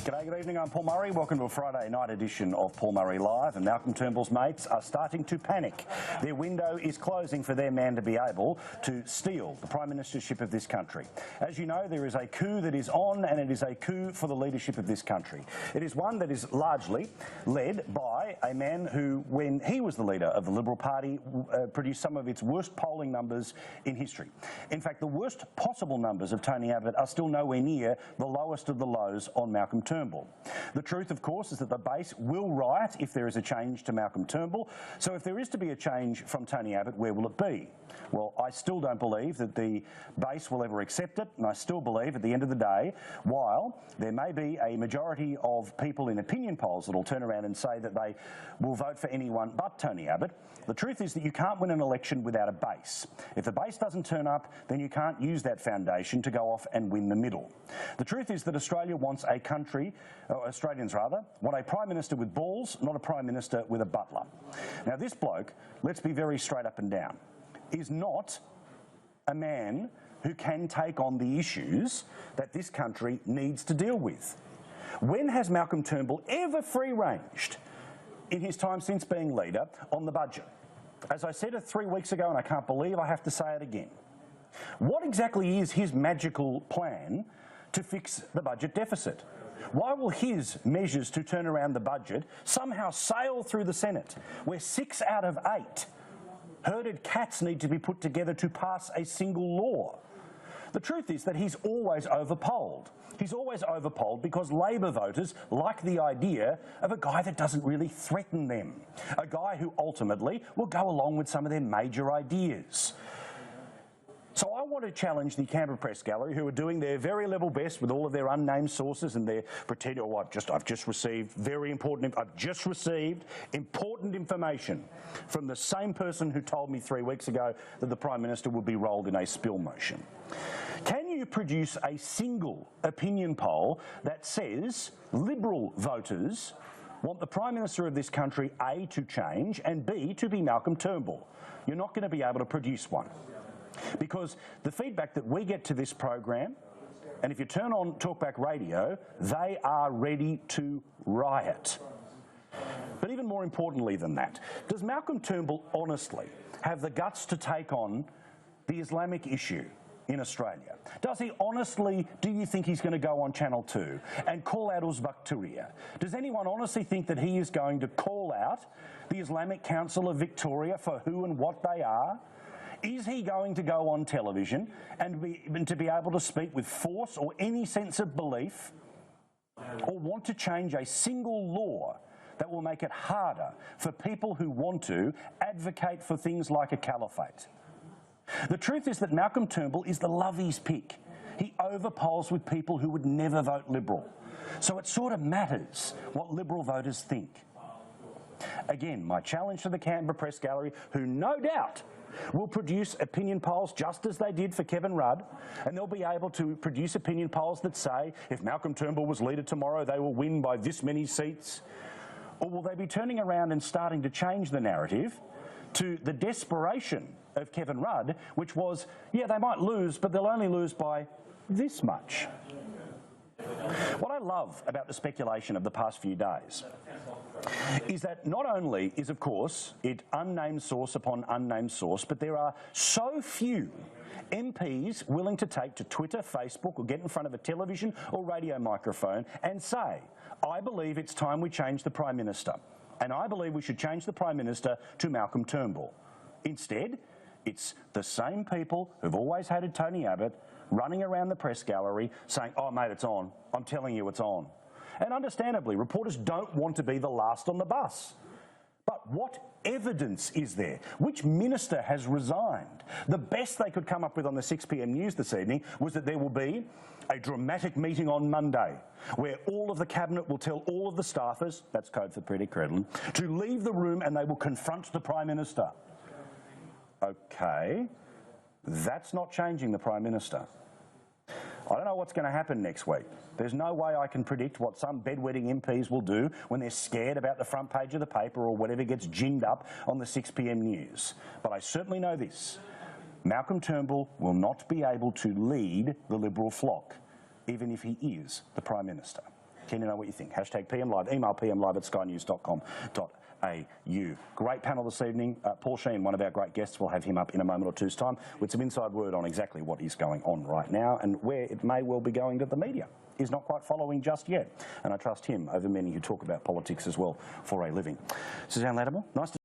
G'day, good evening, I'm Paul Murray. Welcome to a Friday night edition of Paul Murray Live. And Malcolm Turnbull's mates are starting to panic. Their window is closing for their man to be able to steal the Prime Ministership of this country. As you know, there is a coup that is on, and it is a coup for the leadership of this country. It is one that is largely led by a man who, when he was the leader of the Liberal Party, produced some of its worst polling numbers in history. In fact, the worst possible numbers of Tony Abbott are still nowhere near the lowest of the lows on Malcolm Turnbull. The truth, of course, is that the base will riot if there is a change to Malcolm Turnbull. So if there is to be a change from Tony Abbott, where will it be? Well, I still don't believe that the base will ever accept it, and I still believe at the end of the day, while there may be a majority of people in opinion polls that will turn around and say that they will vote for anyone but Tony Abbott, the truth is that you can't win an election without a base. If the base doesn't turn up, then you can't use that foundation to go off and win the middle. The truth is that Australia wants a country, Australians rather, want a Prime Minister with balls, not a Prime Minister with a butler. Now this bloke, let's be very straight up and down, is not a man who can take on the issues that this country needs to deal with. When has Malcolm Turnbull ever free-ranged in his time since being leader on the budget? As I said it 3 weeks ago, and I can't believe I have to say it again, what exactly is his magical plan to fix the budget deficit? Why will his measures to turn around the budget somehow sail through the Senate, where 6 out of 8 herded cats need to be put together to pass a single law? The truth is that he's always overpolled. He's always overpolled because Labor voters like the idea of a guy that doesn't really threaten them, a guy who ultimately will go along with some of their major ideas. So I want to challenge the Canberra Press Gallery, who are doing their very level best with all of their unnamed sources and their pretending, oh, I've just received important information from the same person who told me 3 weeks ago that the Prime Minister would be rolled in a spill motion. Can you produce a single opinion poll that says Liberal voters want the Prime Minister of this country, A, to change, and B, to be Malcolm Turnbull? You're not going to be able to produce one. Because the feedback that we get to this program, and if you turn on Talkback Radio, they are ready to riot. But even more importantly than that, does Malcolm Turnbull honestly have the guts to take on the Islamic issue in Australia? Does he honestly, do you think he's going to go on Channel 2 and call out Victoria? Does anyone honestly think that he is going to call out the Islamic Council of Victoria for who and what they are? Is he going to go on television and to be able to speak with force or any sense of belief, or want to change a single law that will make it harder for people who want to advocate for things like a caliphate? The truth is that Malcolm Turnbull is the lovey's pick. He overpolls with people who would never vote Liberal. So it sort of matters what Liberal voters think. Again, my challenge to the Canberra Press Gallery, who no doubt will produce opinion polls just as they did for Kevin Rudd, and they'll be able to produce opinion polls that say if Malcolm Turnbull was leader tomorrow, they will win by this many seats. Or will they be turning around and starting to change the narrative to the desperation of Kevin Rudd, which was, yeah, they might lose, but they'll only lose by this much? What I love about the speculation of the past few days is that not only is, of course, it unnamed source upon unnamed source, but there are so few MPs willing to take to Twitter, Facebook, or get in front of a television or radio microphone and say, I believe it's time we change the Prime Minister, and I believe we should change the Prime Minister to Malcolm Turnbull. Instead, it's the same people who've always hated Tony Abbott running around the press gallery saying, oh mate, it's on. I'm telling you it's on. And understandably, reporters don't want to be the last on the bus. But what evidence is there? Which minister has resigned? The best they could come up with on the 6 p.m. news this evening was that there will be a dramatic meeting on Monday where all of the cabinet will tell all of the staffers, that's code for pretty credulous, to leave the room and they will confront the Prime Minister. Okay, that's not changing the Prime Minister. I don't know what's going to happen next week. There's no way I can predict what some bedwetting MPs will do when they're scared about the front page of the paper or whatever gets ginned up on the 6 p.m. news. But I certainly know this. Malcolm Turnbull will not be able to lead the Liberal flock, even if he is the Prime Minister. Keen to know what you think. Hashtag PM Live. Email pmlive@skynews.com.au. Great panel this evening. Paul Sheen, one of our great guests, we'll have him up in a moment or two's time with some inside word on exactly what is going on right now and where it may well be going that the media is not quite following just yet. And I trust him over many who talk about politics as well for a living. Suzanne Lattimore, nice to